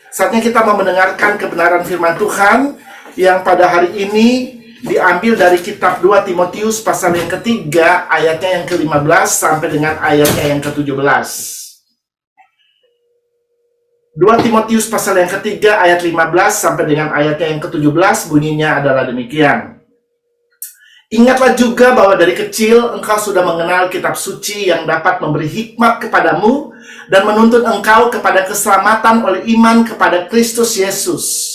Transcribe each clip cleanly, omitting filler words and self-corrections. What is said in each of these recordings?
Saatnya kita mau mendengarkan kebenaran firman Tuhan yang pada hari ini diambil dari kitab 2 Timotius pasal yang ketiga, ayatnya yang ke-15 sampai dengan ayatnya yang ke-17. 2 Timotius pasal yang ketiga, ayat 15 sampai dengan ayatnya yang ke-17, bunyinya adalah demikian. Ingatlah juga bahwa dari kecil engkau sudah mengenal kitab suci yang dapat memberi hikmat kepadamu dan menuntun engkau kepada keselamatan oleh iman kepada Kristus Yesus.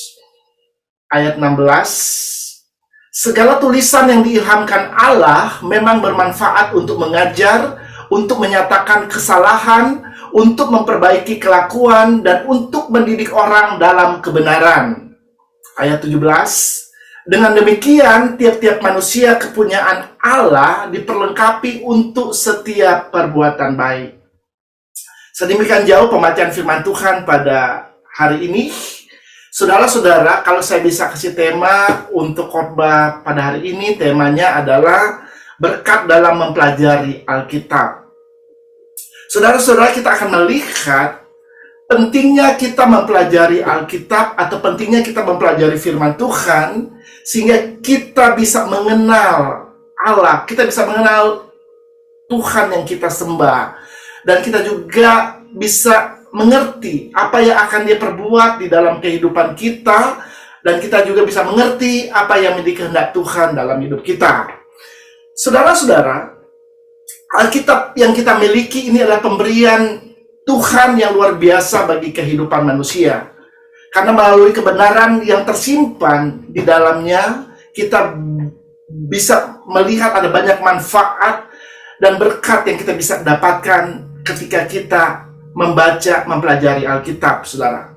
Ayat 16, segala tulisan yang diilhamkan Allah memang bermanfaat untuk mengajar, untuk menyatakan kesalahan, untuk memperbaiki kelakuan, dan untuk mendidik orang dalam kebenaran. Ayat 17, dengan demikian, tiap-tiap manusia kepunyaan Allah diperlengkapi untuk setiap perbuatan baik. Sedemikian jauh pembacaan firman Tuhan pada hari ini. Saudara-saudara, kalau saya bisa kasih tema untuk khotbah pada hari ini, temanya adalah berkat dalam mempelajari Alkitab. Saudara-saudara, kita akan melihat pentingnya kita mempelajari Alkitab atau pentingnya kita mempelajari firman Tuhan sehingga kita bisa mengenal Allah, kita bisa mengenal Tuhan yang kita sembah, dan kita juga bisa mengerti apa yang akan Dia perbuat di dalam kehidupan kita, dan kita juga bisa mengerti apa yang menjadi kehendak Tuhan dalam hidup kita. Saudara-saudara, Alkitab yang kita miliki ini adalah pemberian Tuhan yang luar biasa bagi kehidupan manusia. Karena melalui kebenaran yang tersimpan di dalamnya, kita bisa melihat ada banyak manfaat dan berkat yang kita bisa dapatkan ketika kita membaca, mempelajari Alkitab, saudara.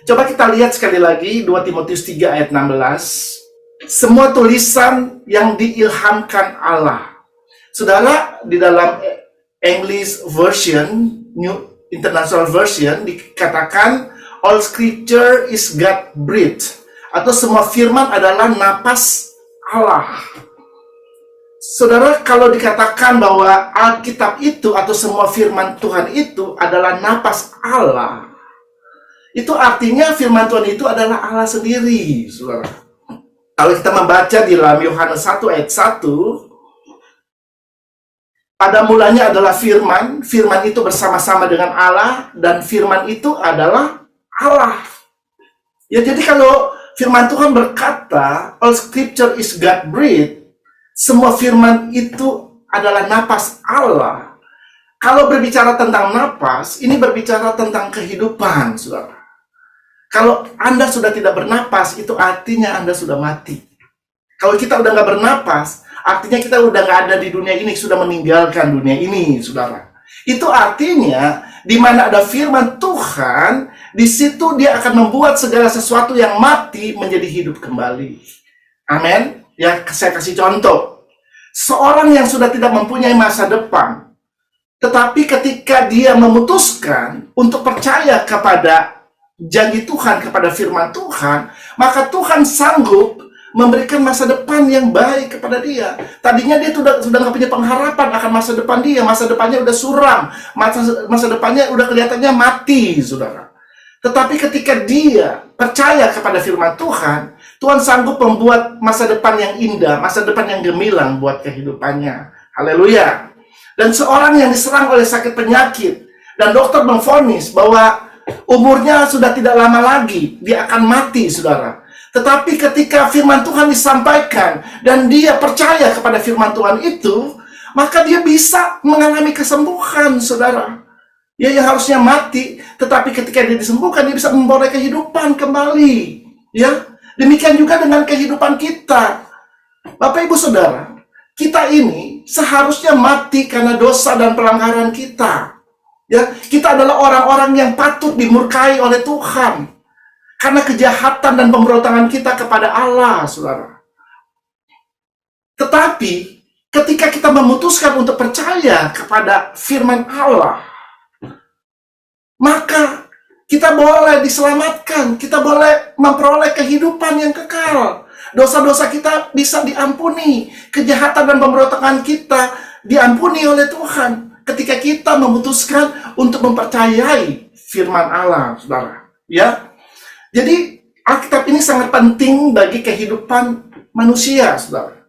Coba kita lihat sekali lagi 2 Timotius 3 ayat 16. Semua tulisan yang diilhamkan Allah. Saudara, di dalam English version, New International Version, dikatakan all scripture is God-breathed, atau semua firman adalah napas Allah. Saudara, kalau dikatakan bahwa Alkitab itu atau semua firman Tuhan itu adalah napas Allah, itu artinya firman Tuhan itu adalah Allah sendiri, saudara. Kalau kita membaca di dalam Yohanes 1 ayat 1, pada mulanya adalah firman, firman itu bersama-sama dengan Allah, dan firman itu adalah Allah. Ya, jadi kalau firman Tuhan berkata, all scripture is God-breathed, semua firman itu adalah napas Allah. Kalau berbicara tentang napas, ini berbicara tentang kehidupan, saudara. Kalau Anda sudah tidak bernapas, itu artinya Anda sudah mati. Kalau kita udah nggak bernapas, artinya kita udah nggak ada di dunia ini, sudah meninggalkan dunia ini, saudara. Itu artinya, di mana ada firman Tuhan, di situ Dia akan membuat segala sesuatu yang mati menjadi hidup kembali. Amin. Ya, saya kasih contoh. Seorang yang sudah tidak mempunyai masa depan, tetapi ketika dia memutuskan untuk percaya kepada janji Tuhan, kepada firman Tuhan, maka Tuhan sanggup memberikan masa depan yang baik kepada dia. Tadinya dia sudah nggak punya pengharapan akan masa depan dia. Masa depannya udah suram. Masa depannya udah kelihatannya mati, saudara. Tetapi ketika dia percaya kepada firman Tuhan, Tuhan sanggup membuat masa depan yang indah, masa depan yang gemilang buat kehidupannya. Haleluya. Dan seorang yang diserang oleh sakit penyakit, dan dokter memvonis bahwa umurnya sudah tidak lama lagi, dia akan mati, saudara. Tetapi ketika firman Tuhan disampaikan dan dia percaya kepada firman Tuhan itu, maka dia bisa mengalami kesembuhan, saudara. Dia yang harusnya mati, tetapi ketika dia disembuhkan, dia bisa memperoleh kehidupan kembali. Ya, demikian juga dengan kehidupan kita. Bapak Ibu Saudara, kita ini seharusnya mati karena dosa dan pelanggaran kita. Ya, kita adalah orang-orang yang patut dimurkai oleh Tuhan karena kejahatan dan pemberontakan kita kepada Allah, saudara. Tetapi, ketika kita memutuskan untuk percaya kepada firman Allah, maka kita boleh diselamatkan, kita boleh memperoleh kehidupan yang kekal. Dosa-dosa kita bisa diampuni, kejahatan dan pemberontakan kita diampuni oleh Tuhan ketika kita memutuskan untuk mempercayai firman Allah, saudara. Ya, Jadi Alkitab ini sangat penting bagi kehidupan manusia, saudara.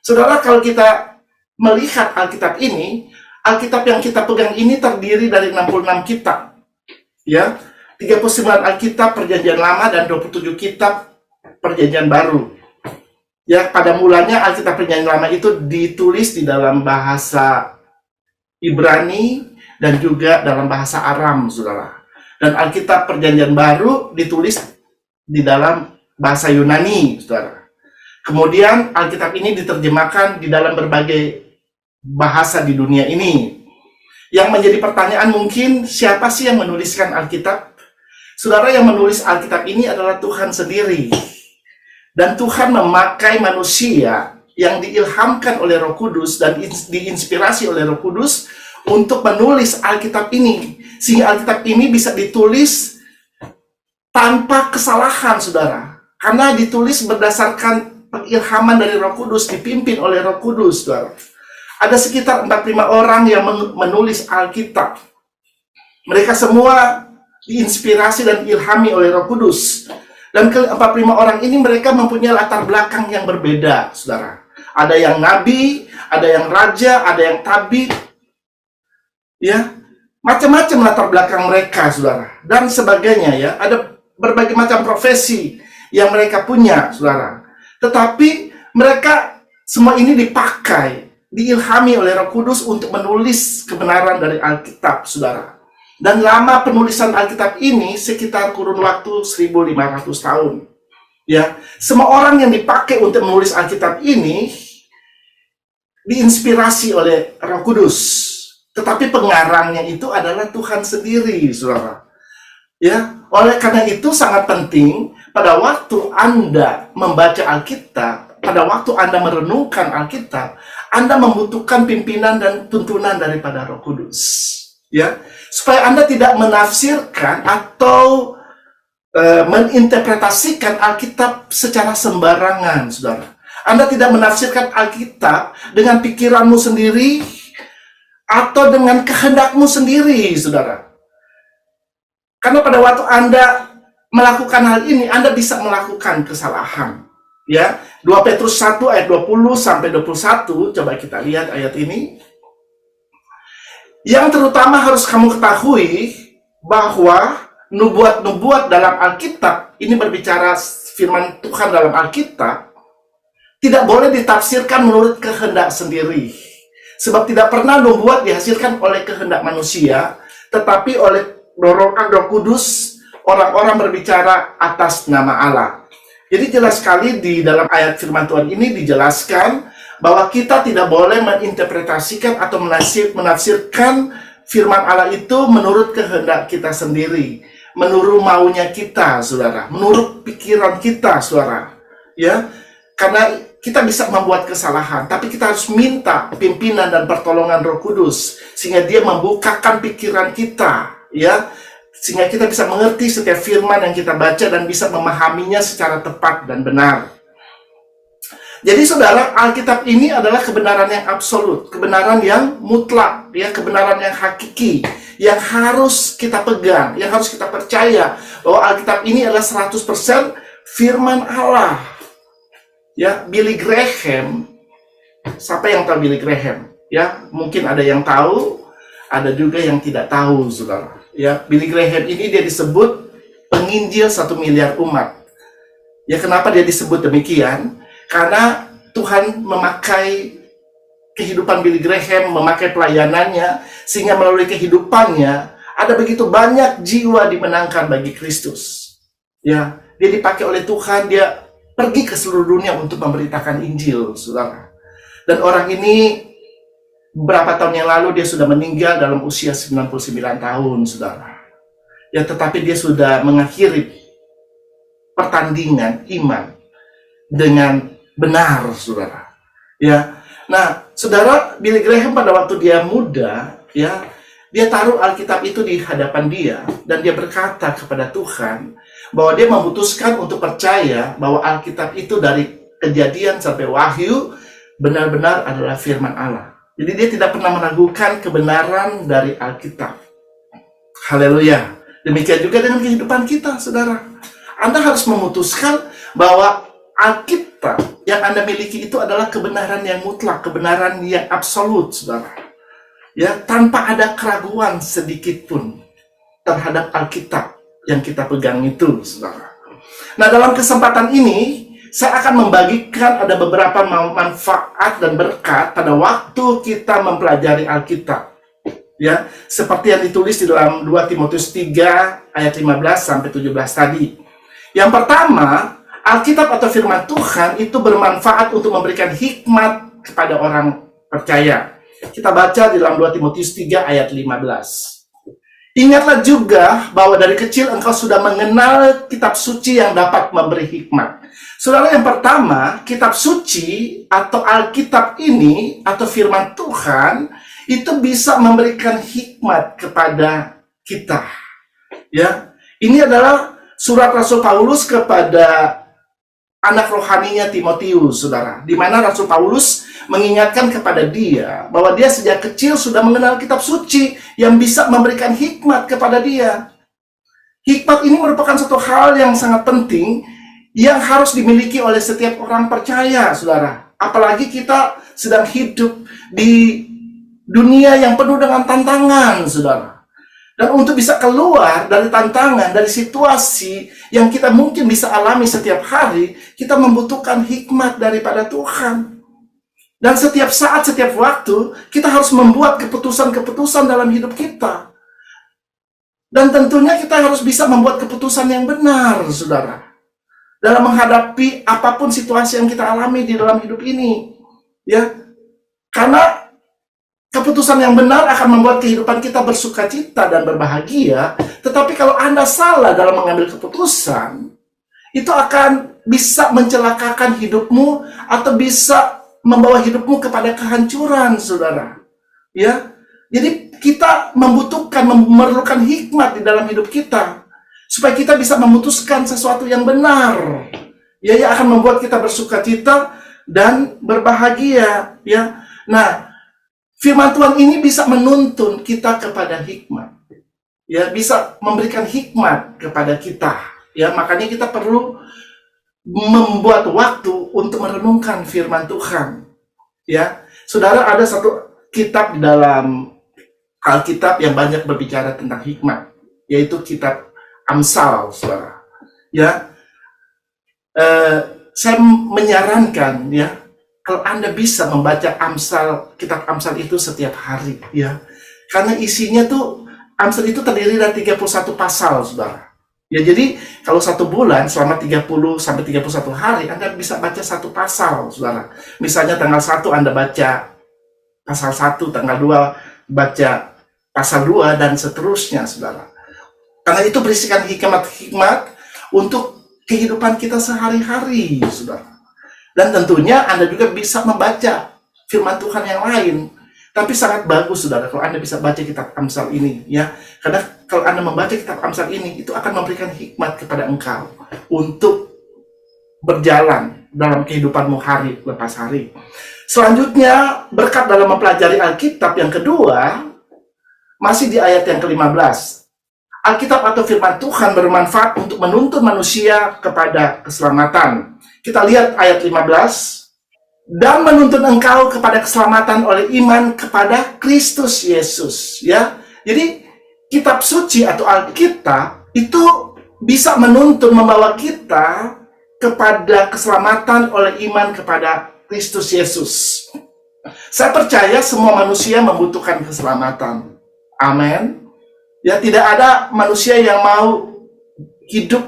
Saudara, kalau kita melihat Alkitab ini, Alkitab yang kita pegang ini terdiri dari 66 kitab. Ya, 39 Alkitab Perjanjian Lama dan 27 kitab Perjanjian Baru. Ya, pada mulanya Alkitab Perjanjian Lama itu ditulis di dalam bahasa Ibrani dan juga dalam bahasa Aram, saudara. Dan Alkitab Perjanjian Baru ditulis di dalam bahasa Yunani, saudara. Kemudian Alkitab ini diterjemahkan di dalam berbagai bahasa di dunia ini. Yang menjadi pertanyaan mungkin, siapa sih yang menuliskan Alkitab? Saudara, yang menulis Alkitab ini adalah Tuhan sendiri. Dan Tuhan memakai manusia yang diilhamkan oleh Roh Kudus dan diinspirasi oleh Roh Kudus untuk menulis Alkitab ini. Sehingga Alkitab ini bisa ditulis tanpa kesalahan, saudara. Karena ditulis berdasarkan pengilhaman dari Roh Kudus, dipimpin oleh Roh Kudus, saudara. Ada sekitar 45 orang yang menulis Alkitab. Mereka semua diinspirasi dan diilhami oleh Roh Kudus. Dan ke-45 orang ini mereka mempunyai latar belakang yang berbeda, saudara. Ada yang nabi, ada yang raja, ada yang tabib. Ya, macam-macam latar belakang mereka, saudara. Dan sebagainya, ya. Ada berbagai macam profesi yang mereka punya, saudara. Tetapi mereka semua ini dipakai, diilhami oleh Roh Kudus untuk menulis kebenaran dari Alkitab, saudara. Dan lama penulisan Alkitab ini sekitar kurun waktu 1500 tahun. Ya, semua orang yang dipakai untuk menulis Alkitab ini diinspirasi oleh Roh Kudus. Tetapi pengarangnya itu adalah Tuhan sendiri, saudara. Ya, oleh karena itu sangat penting pada waktu Anda membaca Alkitab, pada waktu Anda merenungkan Alkitab, Anda membutuhkan pimpinan dan tuntunan daripada Roh Kudus. Ya, supaya Anda tidak menafsirkan atau menginterpretasikan Alkitab secara sembarangan, saudara. Anda tidak menafsirkan Alkitab dengan pikiranmu sendiri atau dengan kehendakmu sendiri, saudara. Karena pada waktu Anda melakukan hal ini, Anda bisa melakukan kesalahan. Ya, 2 Petrus 1 ayat 20 sampai 21, coba kita lihat ayat ini. Yang terutama harus kamu ketahui bahwa nubuat-nubuat dalam Alkitab, ini berbicara firman Tuhan dalam Alkitab, tidak boleh ditafsirkan menurut kehendak sendiri. Sebab tidak pernah nubuat dihasilkan oleh kehendak manusia, tetapi oleh dorongan Roh Kudus, orang-orang berbicara atas nama Allah. Jadi jelas sekali di dalam ayat firman Tuhan ini dijelaskan bahwa kita tidak boleh menginterpretasikan atau menafsirkan firman Allah itu menurut kehendak kita sendiri, menurut maunya kita, saudara, menurut pikiran kita, saudara. Ya, karena kita bisa membuat kesalahan, tapi kita harus minta pimpinan dan pertolongan Roh Kudus sehingga Dia membukakan pikiran kita, ya, sehingga kita bisa mengerti setiap firman yang kita baca dan bisa memahaminya secara tepat dan benar. Jadi saudara, Alkitab ini adalah kebenaran yang absolut, kebenaran yang mutlak, ya, kebenaran yang hakiki, yang harus kita pegang, yang harus kita percaya bahwa Alkitab ini adalah 100% firman Allah. Ya, Billy Graham, siapa yang tahu Billy Graham? Ya, mungkin ada yang tahu, ada juga yang tidak tahu, saudara. Ya, Billy Graham ini dia disebut penginjil 1 miliar umat. Ya, kenapa dia disebut demikian? Karena Tuhan memakai kehidupan Billy Graham, memakai pelayanannya, sehingga melalui kehidupannya ada begitu banyak jiwa dimenangkan bagi Kristus. Ya, dia dipakai oleh Tuhan, dia pergi ke seluruh dunia untuk memberitakan Injil, saudara. Dan orang ini beberapa tahun yang lalu dia sudah meninggal dalam usia 99 tahun, saudara. Ya, tetapi dia sudah mengakhiri pertandingan iman dengan benar, saudara. Ya, nah, saudara, Billy Graham pada waktu dia muda, ya, dia taruh Alkitab itu di hadapan dia dan dia berkata kepada Tuhan bahwa dia memutuskan untuk percaya bahwa Alkitab itu dari Kejadian sampai Wahyu benar-benar adalah firman Allah. Jadi dia tidak pernah meragukan kebenaran dari Alkitab. Haleluya. Demikian juga dengan kehidupan kita, saudara. Anda harus memutuskan bahwa Alkitab yang Anda miliki itu adalah kebenaran yang mutlak, kebenaran yang absolut, saudara. Ya, tanpa ada keraguan sedikit pun terhadap Alkitab yang kita pegang itu, saudara. Nah, dalam kesempatan ini, saya akan membagikan ada beberapa manfaat dan berkat pada waktu kita mempelajari Alkitab. Ya, seperti yang ditulis di dalam 2 Timotius 3 ayat 15 sampai 17 tadi. Yang pertama, Alkitab atau firman Tuhan itu bermanfaat untuk memberikan hikmat kepada orang percaya. Kita baca di dalam 2 Timotius 3 ayat 15. Ingatlah juga bahwa dari kecil engkau sudah mengenal kitab suci yang dapat memberi hikmat. Saudara, yang pertama, kitab suci atau Alkitab ini atau firman Tuhan itu bisa memberikan hikmat kepada kita. Ya, ini adalah surat Rasul Paulus kepada anak rohaninya Timotius, saudara, di mana Rasul Paulus mengingatkan kepada dia bahwa dia sejak kecil sudah mengenal kitab suci yang bisa memberikan hikmat kepada dia. Hikmat ini merupakan satu hal yang sangat penting yang harus dimiliki oleh setiap orang percaya, saudara. Apalagi kita sedang hidup di dunia yang penuh dengan tantangan, saudara. Dan untuk bisa keluar dari tantangan, dari situasi yang kita mungkin bisa alami setiap hari, kita membutuhkan hikmat daripada Tuhan. Dan setiap saat, setiap waktu, kita harus membuat keputusan-keputusan dalam hidup kita. Dan tentunya kita harus bisa membuat keputusan yang benar, saudara. Dalam menghadapi apapun situasi yang kita alami di dalam hidup ini. Ya, karena keputusan yang benar akan membuat kehidupan kita bersukacita dan berbahagia. Tetapi kalau Anda salah dalam mengambil keputusan, itu akan bisa mencelakakan hidupmu atau bisa membawa hidupmu kepada kehancuran, saudara. Ya, jadi kita memerlukan hikmat di dalam hidup kita supaya kita bisa memutuskan sesuatu yang benar. Ya, yang akan membuat kita bersukacita dan berbahagia. Ya, nah, firman Tuhan ini bisa menuntun kita kepada hikmat. Ya, bisa memberikan hikmat kepada kita. Ya, makanya kita perlu membuat waktu untuk merenungkan firman Tuhan. Ya, saudara, ada satu kitab di dalam Alkitab yang banyak berbicara tentang hikmat, yaitu kitab Amsal, saudara. Ya, saya menyarankan ya, kalau Anda bisa membaca Amsal, kitab Amsal itu setiap hari, ya, karena isinya tuh Amsal itu terdiri dari 31 pasal, saudara. Ya, jadi kalau satu bulan selama 30 sampai 31 hari Anda bisa baca satu pasal, saudara. Misalnya tanggal 1 Anda baca pasal 1, tanggal 2 baca pasal 2 dan seterusnya, saudara. Karena itu berisikan hikmat-hikmat untuk kehidupan kita sehari-hari, saudara. Dan tentunya Anda juga bisa membaca firman Tuhan yang lain. Tapi sangat bagus, saudara, kalau Anda bisa baca kitab Amsal ini, ya. Karena kalau Anda membaca kitab Amsal ini, itu akan memberikan hikmat kepada engkau untuk berjalan dalam kehidupanmu hari lepas hari. Selanjutnya, berkat dalam mempelajari Alkitab yang kedua, masih di ayat yang ke-15. Alkitab atau firman Tuhan bermanfaat untuk menuntun manusia kepada keselamatan. Kita lihat ayat 15. Dan menuntun engkau kepada keselamatan oleh iman kepada Kristus Yesus. Ya, jadi kitab suci atau Alkitab itu bisa menuntun, membawa kita kepada keselamatan oleh iman kepada Kristus Yesus. Saya percaya semua manusia membutuhkan keselamatan. Amin. Ya, tidak ada manusia yang mau hidup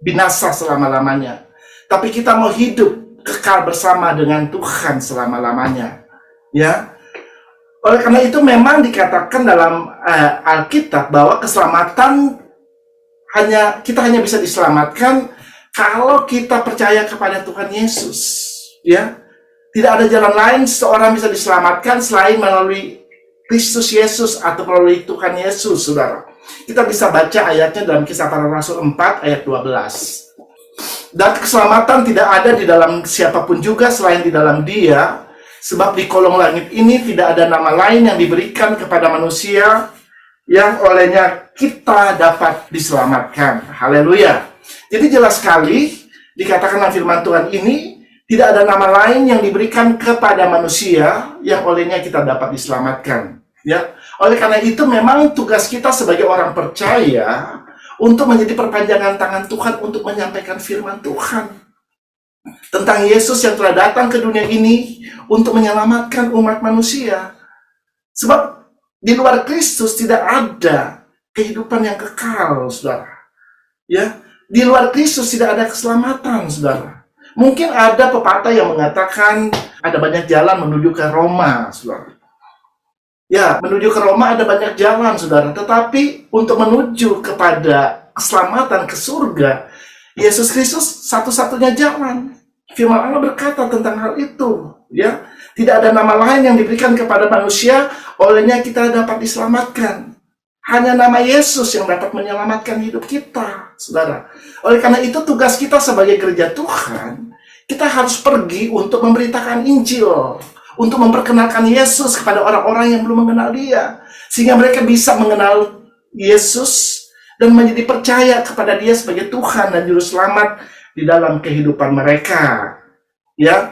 binasa selama-lamanya. Tapi kita mau hidup kekal bersama dengan Tuhan selama-lamanya. Ya. Oleh karena itu memang dikatakan dalam Alkitab bahwa keselamatan kita hanya bisa diselamatkan kalau kita percaya kepada Tuhan Yesus. Ya. Tidak ada jalan lain seorang bisa diselamatkan selain melalui Kristus Yesus atau melalui Tuhan Yesus, saudara. Kita bisa baca ayatnya dalam Kisah Para Rasul 4 ayat 12. Dan keselamatan tidak ada di dalam siapapun juga selain di dalam Dia, sebab di kolong langit ini tidak ada nama lain yang diberikan kepada manusia yang olehnya kita dapat diselamatkan. Haleluya. Jadi jelas sekali dikatakan dalam firman Tuhan ini, tidak ada nama lain yang diberikan kepada manusia yang olehnya kita dapat diselamatkan. Ya, oleh karena itu memang tugas kita sebagai orang percaya untuk menjadi perpanjangan tangan Tuhan untuk menyampaikan firman Tuhan tentang Yesus yang telah datang ke dunia ini untuk menyelamatkan umat manusia. Sebab di luar Kristus tidak ada kehidupan yang kekal, saudara. Ya, di luar Kristus tidak ada keselamatan, saudara. Mungkin ada pepatah yang mengatakan ada banyak jalan menuju ke Roma, saudara. Ya, menuju ke Roma ada banyak jalan, saudara. Tetapi untuk menuju kepada keselamatan ke surga, Yesus Kristus satu-satunya jalan. Firman Allah berkata tentang hal itu. Ya, tidak ada nama lain yang diberikan kepada manusia, olehnya kita dapat diselamatkan. Hanya nama Yesus yang dapat menyelamatkan hidup kita, saudara. Oleh karena itu tugas kita sebagai gereja Tuhan, kita harus pergi untuk memberitakan Injil, untuk memperkenalkan Yesus kepada orang-orang yang belum mengenal Dia, sehingga mereka bisa mengenal Yesus dan menjadi percaya kepada Dia sebagai Tuhan dan Juru Selamat di dalam kehidupan mereka. Ya,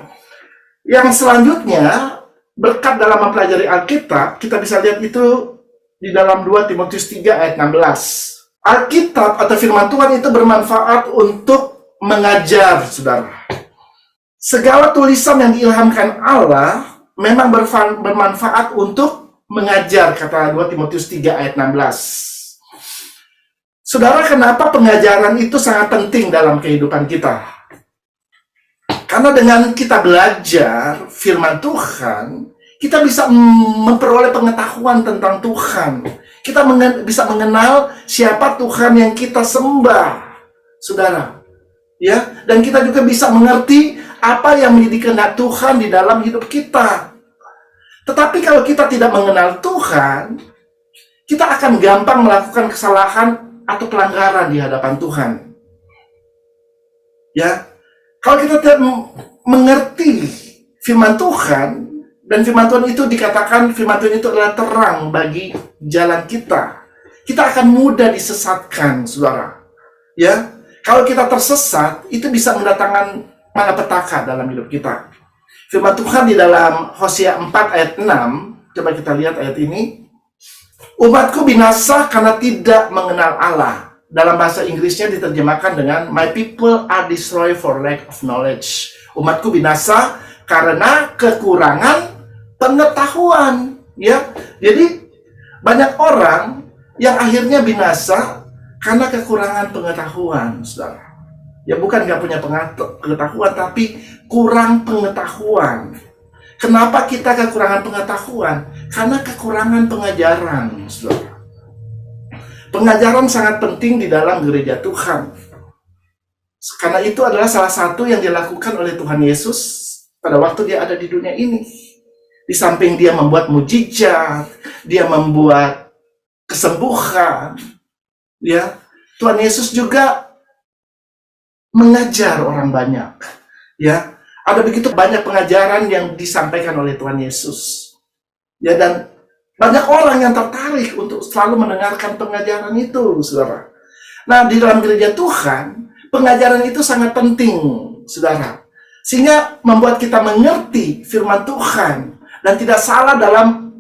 yang selanjutnya berkat dalam mempelajari Alkitab, kita bisa lihat itu di dalam 2 Timotius 3 ayat 16. Alkitab atau firman Tuhan itu bermanfaat untuk mengajar, saudara. Segala tulisan yang diilhamkan Allah memang bermanfaat untuk mengajar, kata 2 Timotius 3 ayat 16. Saudara, kenapa pengajaran itu sangat penting dalam kehidupan kita? Karena dengan kita belajar firman Tuhan, kita bisa memperoleh pengetahuan tentang Tuhan. Kita bisa mengenal siapa Tuhan yang kita sembah, saudara. Ya, dan kita juga bisa mengerti apa yang menjadi kehendak Tuhan di dalam hidup kita. Tetapi kalau kita tidak mengenal Tuhan, kita akan gampang melakukan kesalahan atau pelanggaran di hadapan Tuhan. Ya, kalau kita tidak mengerti firman Tuhan, dan firman Tuhan itu dikatakan firman Tuhan itu adalah terang bagi jalan kita, kita akan mudah disesatkan, saudara. Ya, kalau kita tersesat, itu bisa mendatangkan malapetaka dalam hidup kita. Firman Tuhan di dalam Hosea 4 ayat 6, coba kita lihat ayat ini. Umatku binasa karena tidak mengenal Allah. Dalam bahasa Inggrisnya diterjemahkan dengan My people are destroyed for lack of knowledge. Umatku binasa karena kekurangan pengetahuan. Ya, jadi banyak orang yang akhirnya binasa karena kekurangan pengetahuan, saudara. Ya, bukan nggak punya pengetahuan, tapi kurang pengetahuan. Kenapa kita kekurangan pengetahuan? Karena kekurangan pengajaran, saudara. Pengajaran sangat penting di dalam gereja Tuhan. Karena itu adalah salah satu yang dilakukan oleh Tuhan Yesus pada waktu Dia ada di dunia ini. Di samping Dia membuat mujizat, Dia membuat kesembuhan, ya, Tuhan Yesus juga mengajar orang banyak. Ya, ada begitu banyak pengajaran yang disampaikan oleh Tuhan Yesus. Ya, dan banyak orang yang tertarik untuk selalu mendengarkan pengajaran itu, saudara. Nah, di dalam gereja Tuhan, pengajaran itu sangat penting, saudara. Sehingga membuat kita mengerti firman Tuhan dan tidak salah dalam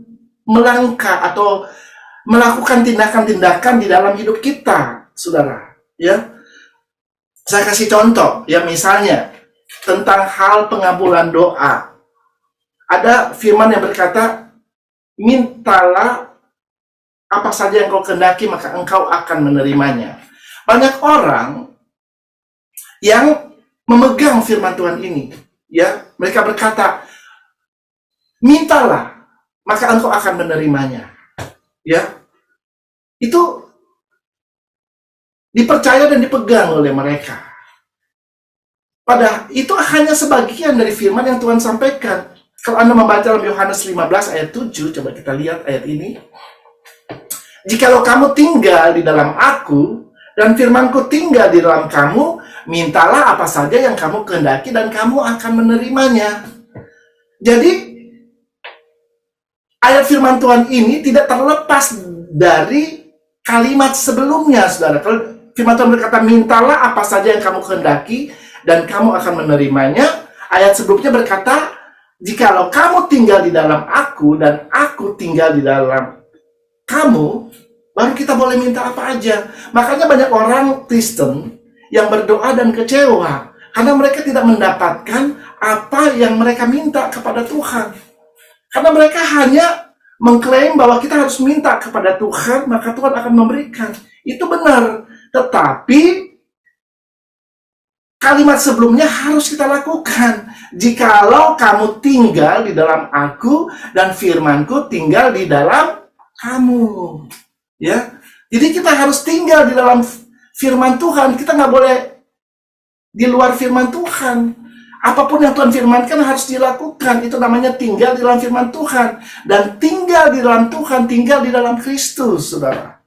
melangkah atau melakukan tindakan-tindakan di dalam hidup kita, saudara. Ya, saya kasih contoh, ya, misalnya tentang hal pengabulan doa. Ada firman yang berkata, mintalah apa saja yang kau kehendaki, maka engkau akan menerimanya. Banyak orang yang memegang firman Tuhan ini, ya, mereka berkata, mintalah, maka engkau akan menerimanya. Ya, itu dipercaya dan dipegang oleh mereka. Padahal itu hanya sebagian dari firman yang Tuhan sampaikan. Kalau Anda membaca dalam Yohanes 15 ayat 7, coba kita lihat ayat ini. Jikalau kamu tinggal di dalam aku, dan firmanku tinggal di dalam kamu, mintalah apa saja yang kamu kehendaki, dan kamu akan menerimanya. Jadi, ayat firman Tuhan ini tidak terlepas dari kalimat sebelumnya, saudara. Kalau Firman Tuhan berkata, mintalah apa saja yang kamu kehendaki, dan kamu akan menerimanya. Ayat sebelumnya berkata, jikalau kamu tinggal di dalam aku, dan aku tinggal di dalam kamu, baru kita boleh minta apa aja. Makanya banyak orang Kristen yang berdoa dan kecewa, karena mereka tidak mendapatkan apa yang mereka minta kepada Tuhan. Karena mereka hanya mengklaim bahwa kita harus minta kepada Tuhan, maka Tuhan akan memberikan. Itu benar. Tetapi kalimat sebelumnya harus kita lakukan. Jikalau kamu tinggal di dalam aku dan firmanku tinggal di dalam kamu. Ya, jadi kita harus tinggal di dalam firman Tuhan. Kita nggak boleh di luar firman Tuhan. Apapun yang Tuhan firmankan harus dilakukan. Itu namanya tinggal di dalam firman Tuhan. Dan tinggal di dalam Tuhan, tinggal di dalam Kristus, saudara.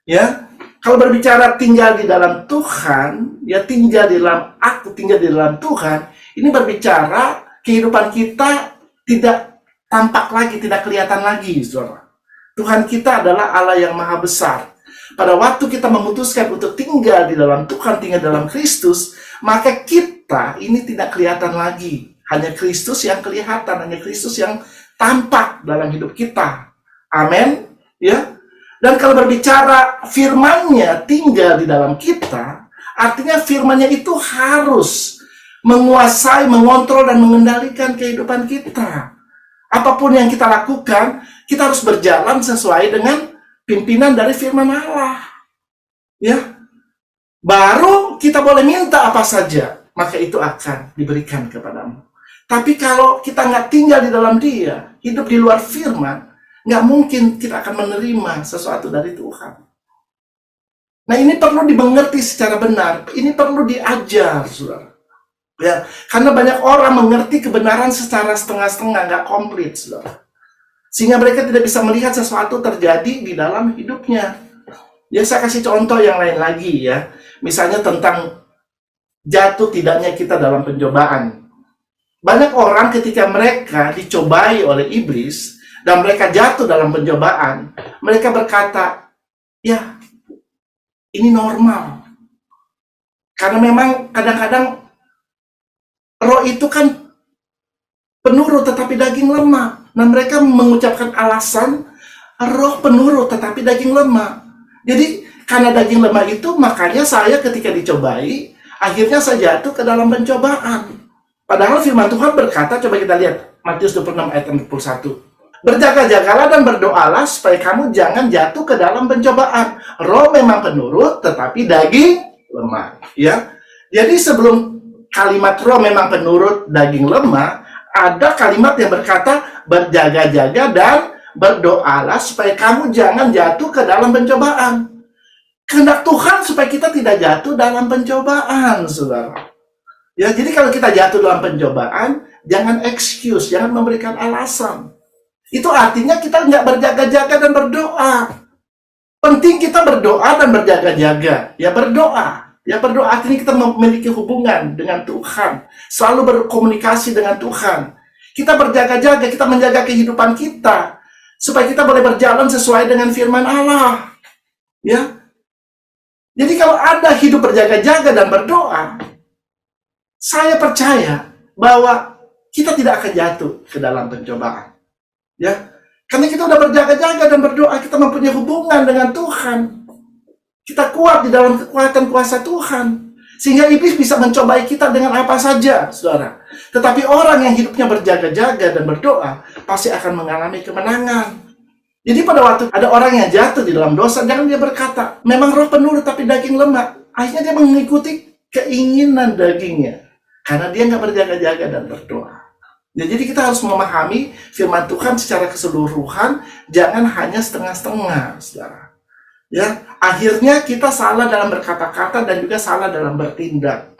Ya, kalau berbicara tinggal di dalam Tuhan, ya tinggal di dalam aku, tinggal di dalam Tuhan, ini berbicara kehidupan kita tidak tampak lagi, tidak kelihatan lagi, saudara. Tuhan kita adalah Allah yang maha besar. Pada waktu kita memutuskan untuk tinggal di dalam Tuhan, tinggal dalam Kristus, maka kita ini tidak kelihatan lagi. Hanya Kristus yang kelihatan, hanya Kristus yang tampak dalam hidup kita. Amin. Ya. Dan kalau berbicara firman-Nya tinggal di dalam kita, artinya firman-Nya itu harus menguasai, mengontrol, dan mengendalikan kehidupan kita. Apapun yang kita lakukan, kita harus berjalan sesuai dengan pimpinan dari firman Allah. Ya. Baru kita boleh minta apa saja, maka itu akan diberikan kepadamu. Tapi kalau kita nggak tinggal di dalam Dia, hidup di luar firman, nggak mungkin kita akan menerima sesuatu dari Tuhan. Nah, ini perlu dimengerti secara benar. Ini perlu diajar, saudara. Ya, karena banyak orang mengerti kebenaran secara setengah-setengah, nggak komplit, saudara. Sehingga mereka tidak bisa melihat sesuatu terjadi di dalam hidupnya. Ya, saya kasih contoh yang lain lagi ya. Misalnya tentang jatuh tidaknya kita dalam pencobaan. Banyak orang ketika mereka dicobai oleh iblis, dan mereka jatuh dalam pencobaan, mereka berkata, ya, ini normal. Karena memang kadang-kadang roh itu kan penurut tetapi daging lemah. Nah, mereka mengucapkan alasan roh penurut tetapi daging lemah. Jadi, karena daging lemah itu, makanya saya ketika dicobai, akhirnya saya jatuh ke dalam pencobaan. Padahal firman Tuhan berkata, coba kita lihat, Matius 26 ayat 41. Berjaga-jagalah dan berdoalah supaya kamu jangan jatuh ke dalam pencobaan. Roh memang penurut, tetapi daging lemah. Ya, jadi sebelum kalimat roh memang penurut, daging lemah, ada kalimat yang berkata berjaga-jaga dan berdoalah supaya kamu jangan jatuh ke dalam pencobaan. Kehendak Tuhan supaya kita tidak jatuh dalam pencobaan, saudara. Ya, jadi kalau kita jatuh dalam pencobaan, jangan excuse, jangan memberikan alasan. Itu artinya kita nggak berjaga-jaga dan berdoa. Penting kita berdoa dan berjaga-jaga. Ya berdoa. Ya berdoa artinya kita memiliki hubungan dengan Tuhan. Selalu berkomunikasi dengan Tuhan. Kita berjaga-jaga, kita menjaga kehidupan kita. Supaya kita boleh berjalan sesuai dengan firman Allah. Ya. Jadi kalau ada hidup berjaga-jaga dan berdoa, saya percaya bahwa kita tidak akan jatuh ke dalam pencobaan. Ya, karena kita udah berjaga-jaga dan berdoa, kita mempunyai hubungan dengan Tuhan. Kita kuat di dalam kekuatan kuasa Tuhan. Sehingga iblis bisa mencobai kita dengan apa saja, saudara. Tetapi orang yang hidupnya berjaga-jaga dan berdoa, pasti akan mengalami kemenangan. Jadi pada waktu ada orang yang jatuh di dalam dosa, jangan dia berkata, memang roh penurut tapi daging lemah. Akhirnya dia mengikuti keinginan dagingnya. Karena dia nggak berjaga-jaga dan berdoa. Ya, jadi kita harus memahami firman Tuhan secara keseluruhan, jangan hanya setengah-setengah, saudara. Ya, akhirnya kita salah dalam berkata-kata dan juga salah dalam bertindak.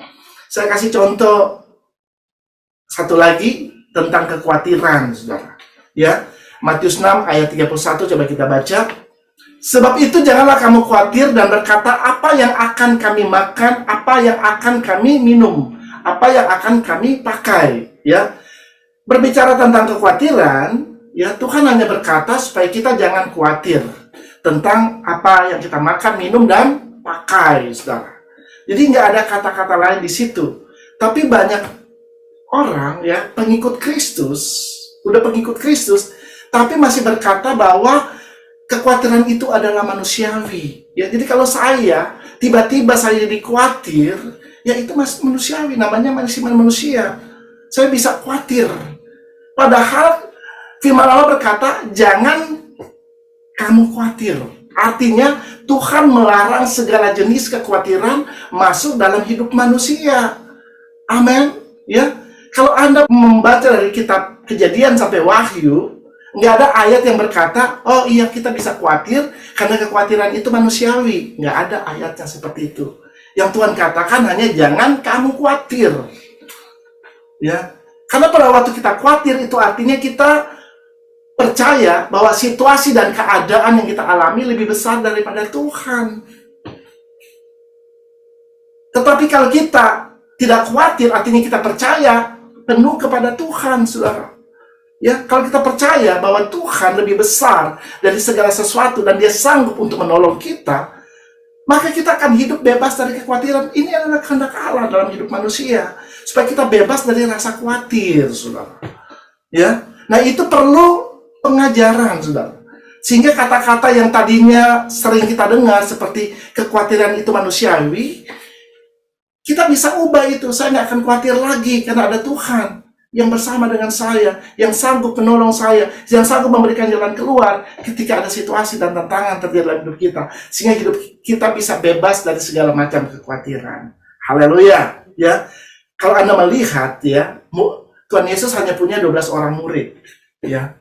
Saya kasih contoh satu lagi tentang kekhawatiran, saudara. Ya, Matius 6 ayat 31, coba kita baca. Sebab itu janganlah kamu khawatir dan berkata, apa yang akan kami makan, apa yang akan kami minum, apa yang akan kami pakai. Ya. Berbicara tentang kekhawatiran, ya Tuhan hanya berkata supaya kita jangan khawatir tentang apa yang kita makan, minum, dan pakai, saudara. Jadi nggak ada kata-kata lain di situ. Tapi banyak orang ya pengikut Kristus, udah pengikut Kristus, tapi masih berkata bahwa kekhawatiran itu adalah manusiawi. Ya, jadi kalau saya tiba-tiba saya jadi khawatir, ya itu masih manusiawi, namanya masih manusia. Saya bisa khawatir. Padahal firman Allah berkata, jangan kamu khawatir. Artinya Tuhan melarang segala jenis kekhawatiran masuk dalam hidup manusia. Amin. Ya, kalau Anda membaca dari kitab Kejadian sampai Wahyu, nggak ada ayat yang berkata, oh iya kita bisa khawatir karena kekhawatiran itu manusiawi. Nggak ada ayatnya seperti itu. Yang Tuhan katakan hanya jangan kamu khawatir. Ya, karena pada waktu kita khawatir itu artinya kita percaya bahwa situasi dan keadaan yang kita alami lebih besar daripada Tuhan. Tetapi kalau kita tidak khawatir, artinya kita percaya penuh kepada Tuhan, saudara. Ya, kalau kita percaya bahwa Tuhan lebih besar dari segala sesuatu dan Dia sanggup untuk menolong kita, maka kita akan hidup bebas dari kekhawatiran. Ini adalah kehendak Allah dalam hidup manusia, supaya kita bebas dari rasa khawatir, saudara. Ya, nah itu perlu pengajaran, saudara. Sehingga kata-kata yang tadinya sering kita dengar seperti kekhawatiran itu manusiawi, kita bisa ubah itu. Saya nggak akan khawatir lagi karena ada Tuhan yang bersama dengan saya, yang sanggup menolong saya, yang sanggup memberikan jalan keluar ketika ada situasi dan tantangan terjadi dalam hidup kita. Sehingga hidup kita bisa bebas dari segala macam kekhawatiran. Haleluya. Ya, kalau Anda melihat ya, Tuhan Yesus hanya punya 12 orang murid. Ya,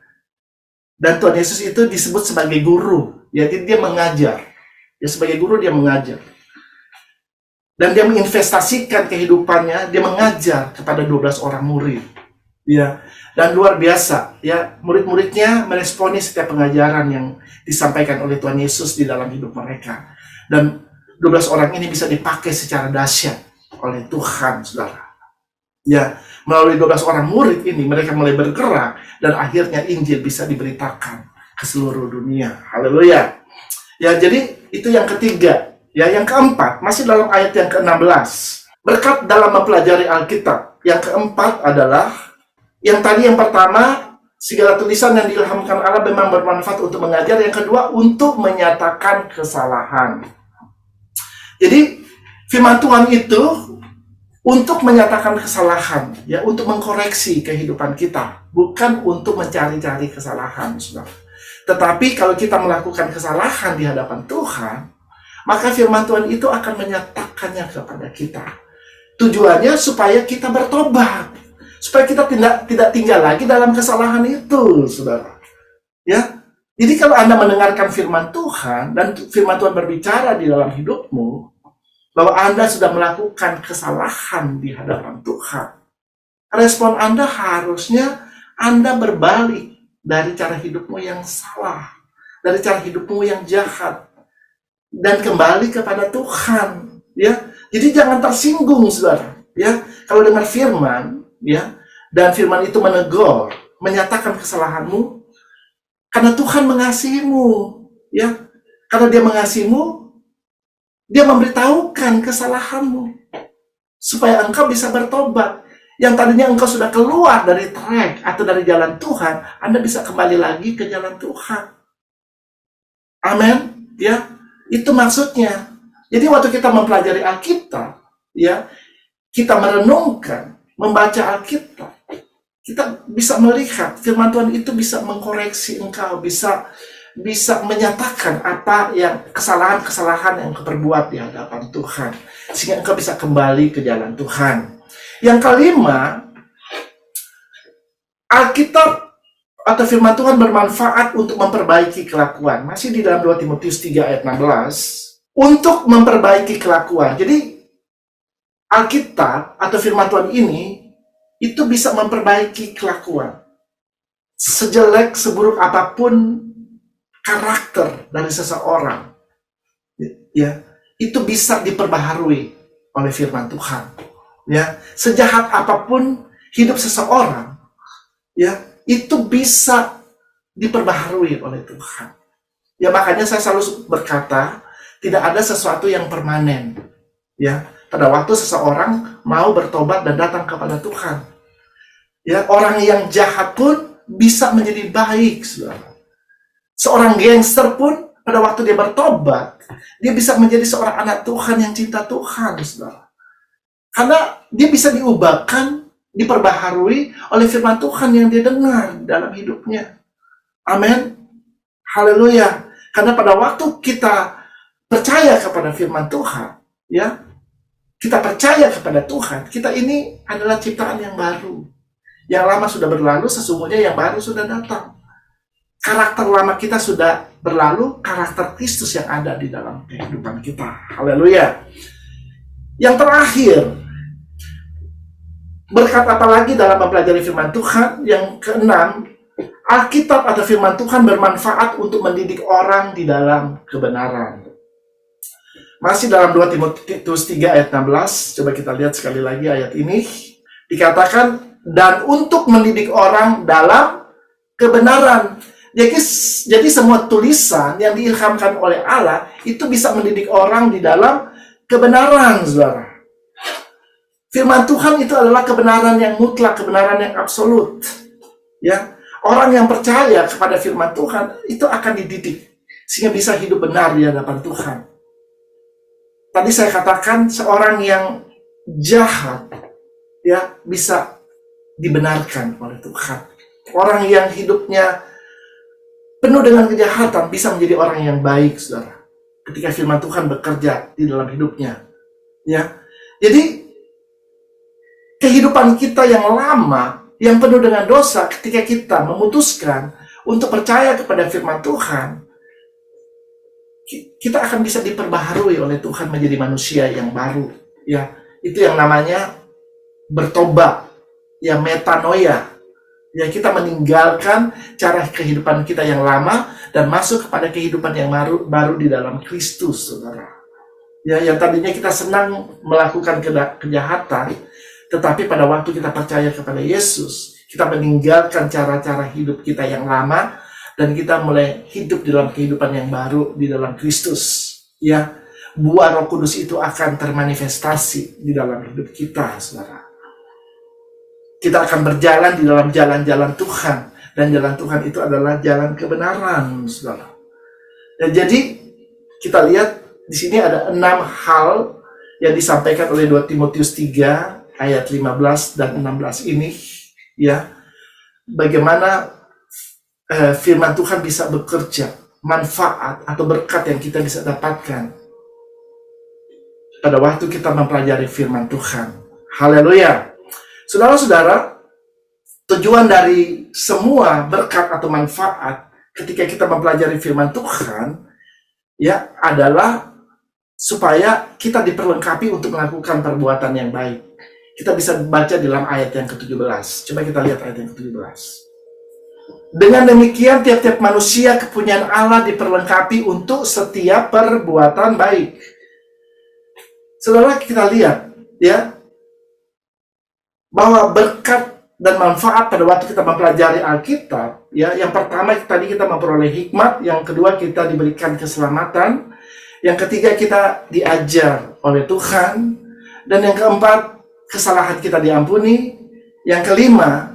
dan Tuhan Yesus itu disebut sebagai guru. Jadi dia mengajar. Ya, sebagai guru dia mengajar. Dan dia menginvestasikan kehidupannya, dia mengajar kepada 12 orang murid. Ya, dan luar biasa, ya, murid-muridnya meresponi setiap pengajaran yang disampaikan oleh Tuhan Yesus di dalam hidup mereka. Dan 12 orang ini bisa dipakai secara dahsyat oleh Tuhan, saudara. Ya, melalui 12 orang murid ini mereka mulai bergerak dan akhirnya Injil bisa diberitakan ke seluruh dunia. Haleluya. Ya, jadi itu yang ketiga. Ya, yang keempat, masih dalam ayat yang ke-16. Berkat dalam mempelajari Alkitab. Yang keempat adalah, yang pertama, segala tulisan yang diilhamkan Allah memang bermanfaat untuk mengajar. Yang kedua, untuk menyatakan kesalahan. Jadi, firman Tuhan itu untuk menyatakan kesalahan, ya, untuk mengkoreksi kehidupan kita, bukan untuk mencari-cari kesalahan, saudara. Tetapi kalau kita melakukan kesalahan di hadapan Tuhan, maka firman Tuhan itu akan menyatakannya kepada kita. Tujuannya supaya kita bertobat, supaya kita tidak tinggal lagi dalam kesalahan itu, saudara. Ya, jadi kalau Anda mendengarkan firman Tuhan dan firman Tuhan berbicara di dalam hidupmu, bahwa Anda sudah melakukan kesalahan di hadapan Tuhan, respon Anda harusnya Anda berbalik dari cara hidupmu yang salah, dari cara hidupmu yang jahat, dan kembali kepada Tuhan. Ya, jadi jangan tersinggung, saudara. Ya, kalau dengar firman, ya, dan firman itu menegur, menyatakan kesalahanmu, karena Tuhan mengasihimu. Ya, karena Dia mengasihimu, Dia memberitahukan kesalahanmu supaya engkau bisa bertobat. Yang tadinya engkau sudah keluar dari track atau dari jalan Tuhan, Anda bisa kembali lagi ke jalan Tuhan. Amin. Ya, itu maksudnya. Jadi waktu kita mempelajari Alkitab, ya, kita merenungkan, membaca Alkitab, kita bisa melihat firman Tuhan itu bisa mengkoreksi engkau, bisa menyatakan apa yang kesalahan-kesalahan yang engkau perbuat di hadapan Tuhan, sehingga engkau bisa kembali ke jalan Tuhan. Yang kelima, Alkitab atau firman Tuhan bermanfaat untuk memperbaiki kelakuan. Masih di dalam 2 Timotius 3 ayat 16, untuk memperbaiki kelakuan. Jadi Alkitab atau firman Tuhan ini itu bisa memperbaiki kelakuan. Sejelek, seburuk apapun karakter dari seseorang, ya, itu bisa diperbaharui oleh firman Tuhan. Ya, sejahat apapun hidup seseorang, ya, itu bisa diperbaharui oleh Tuhan. Ya, makanya saya selalu berkata, Tidak ada sesuatu yang permanen. Ya, pada waktu seseorang mau bertobat dan datang kepada Tuhan, ya, orang yang jahat pun bisa menjadi baik, saudara. Seorang gangster pun pada waktu dia bertobat, dia bisa menjadi seorang anak Tuhan yang cinta Tuhan, saudara. Karena dia bisa diubahkan, diperbaharui oleh firman Tuhan yang dia dengar dalam hidupnya. Amin. Haleluya. Karena pada waktu kita percaya kepada firman Tuhan, ya, kita percaya kepada Tuhan, kita ini adalah ciptaan yang baru. Yang lama sudah berlalu, sesungguhnya yang baru sudah datang. Karakter lama kita sudah berlalu, karakter Kristus yang ada di dalam kehidupan kita. Haleluya. Yang terakhir, berkat apa lagi dalam mempelajari firman Tuhan? Yang keenam, Alkitab atau firman Tuhan bermanfaat untuk mendidik orang di dalam kebenaran. Masih dalam 2 Timotius 3 ayat 16, coba kita lihat sekali lagi ayat ini. Dikatakan, dan untuk mendidik orang dalam kebenaran. Jadi semua tulisan yang diilhamkan oleh Allah, itu bisa mendidik orang di dalam kebenaran, saudara. Firman Tuhan itu adalah kebenaran yang mutlak, kebenaran yang absolut. Ya, orang yang percaya kepada firman Tuhan, itu akan dididik, sehingga bisa hidup benar di hadapan Tuhan. Tadi saya katakan seorang yang jahat, ya, bisa dibenarkan oleh Tuhan. Orang yang hidupnya penuh dengan kejahatan bisa menjadi orang yang baik, saudara. Ketika firman Tuhan bekerja di dalam hidupnya, ya. Jadi kehidupan kita yang lama, yang penuh dengan dosa, ketika kita memutuskan untuk percaya kepada firman Tuhan, kita akan bisa diperbaharui oleh Tuhan menjadi manusia yang baru, ya. Itu yang namanya bertobat, ya, metanoia. Ya, kita meninggalkan cara kehidupan kita yang lama dan masuk kepada kehidupan yang baru di dalam Kristus, saudara. Ya, yang tadinya kita senang melakukan kejahatan, tetapi pada waktu kita percaya kepada Yesus, kita meninggalkan cara-cara hidup kita yang lama dan kita mulai hidup dalam kehidupan yang baru di dalam Kristus. Ya, buah Roh Kudus itu akan termanifestasi di dalam hidup kita, saudara. Kita akan berjalan di dalam jalan-jalan Tuhan, dan jalan Tuhan itu adalah jalan kebenaran, saudara. Dan jadi kita lihat di sini ada 6 hal yang disampaikan oleh 2 Timotius 3 ayat 15 dan 16 ini, ya. Bagaimana firman Tuhan bisa bekerja, manfaat atau berkat yang kita bisa dapatkan pada waktu kita mempelajari firman Tuhan. Haleluya. Saudara-saudara, tujuan dari semua berkat atau manfaat ketika kita mempelajari firman Tuhan, ya, adalah supaya kita diperlengkapi untuk melakukan perbuatan yang baik. Kita bisa baca dalam ayat yang ke-17. Coba kita lihat ayat yang ke-17. Dengan demikian tiap-tiap manusia kepunyaan Allah diperlengkapi untuk setiap perbuatan baik. Saudara, kita lihat, ya, bahwa berkat dan manfaat pada waktu kita mempelajari Alkitab, ya, yang pertama tadi kita memperoleh hikmat, yang kedua kita diberikan keselamatan, yang ketiga kita diajar oleh Tuhan, dan yang keempat kesalahan kita diampuni, yang kelima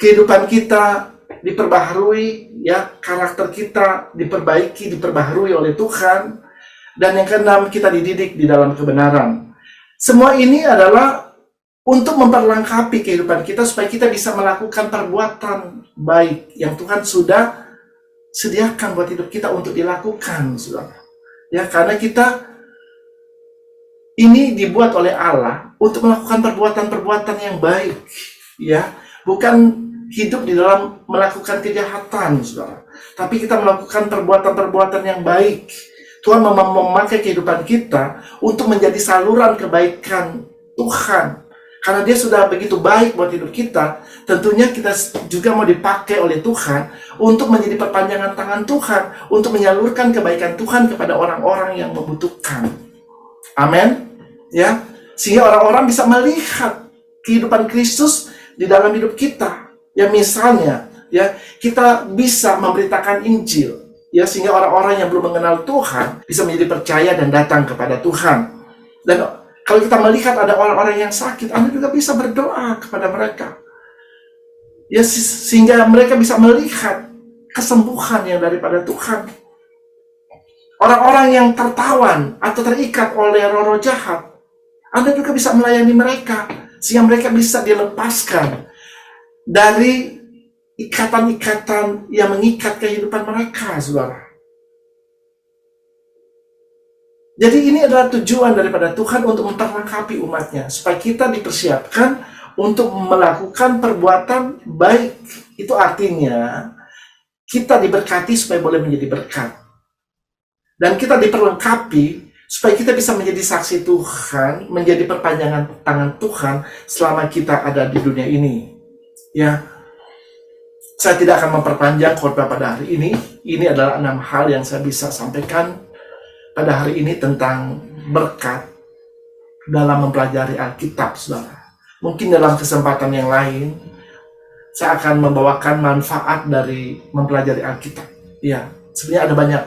kehidupan kita diperbaharui, ya, karakter kita diperbaiki, diperbaharui oleh Tuhan, dan yang keenam kita dididik di dalam kebenaran. Semua ini adalah untuk memperlengkapi kehidupan kita supaya kita bisa melakukan perbuatan baik yang Tuhan sudah sediakan buat hidup kita untuk dilakukan, saudara. Ya, karena kita ini dibuat oleh Allah untuk melakukan perbuatan-perbuatan yang baik, ya, bukan hidup di dalam melakukan kejahatan, saudara, tapi kita melakukan perbuatan-perbuatan yang baik. Tuhan memakai kehidupan kita untuk menjadi saluran kebaikan Tuhan. Karena dia sudah begitu baik buat hidup kita, tentunya kita juga mau dipakai oleh Tuhan untuk menjadi perpanjangan tangan Tuhan, untuk menyalurkan kebaikan Tuhan kepada orang-orang yang membutuhkan. Amin. Ya, sehingga orang-orang bisa melihat kehidupan Kristus di dalam hidup kita. Ya, misalnya, ya, kita bisa memberitakan Injil, ya, sehingga orang-orang yang belum mengenal Tuhan bisa menjadi percaya dan datang kepada Tuhan. Dan kalau kita melihat ada orang-orang yang sakit, Anda juga bisa berdoa kepada mereka, ya, sehingga mereka bisa melihat kesembuhan yang daripada Tuhan. Orang-orang yang tertawan atau terikat oleh roh-roh jahat, Anda juga bisa melayani mereka, sehingga mereka bisa dilepaskan dari ikatan-ikatan yang mengikat kehidupan mereka, saudara. Jadi ini adalah tujuan daripada Tuhan untuk memperlengkapi umatnya, supaya kita dipersiapkan untuk melakukan perbuatan baik. Itu artinya kita diberkati supaya boleh menjadi berkat. Dan kita diperlengkapi supaya kita bisa menjadi saksi Tuhan, menjadi perpanjangan tangan Tuhan selama kita ada di dunia ini. Ya, saya tidak akan memperpanjang khotbah pada hari ini. Ini adalah 6 hal yang saya bisa sampaikan pada hari ini tentang berkat dalam mempelajari Alkitab, saudara. Mungkin dalam kesempatan yang lain, saya akan membawakan manfaat dari mempelajari Alkitab. Ya, sebenarnya ada banyak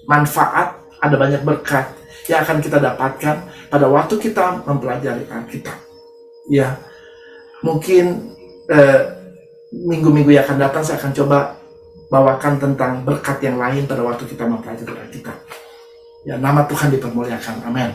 manfaat, ada banyak berkat yang akan kita dapatkan pada waktu kita mempelajari Alkitab. Ya, mungkin minggu-minggu yang akan datang saya akan coba bawakan tentang berkat yang lain pada waktu kita mempelajari Alkitab. Ya, nama Tuhan dipermuliakan. Amin.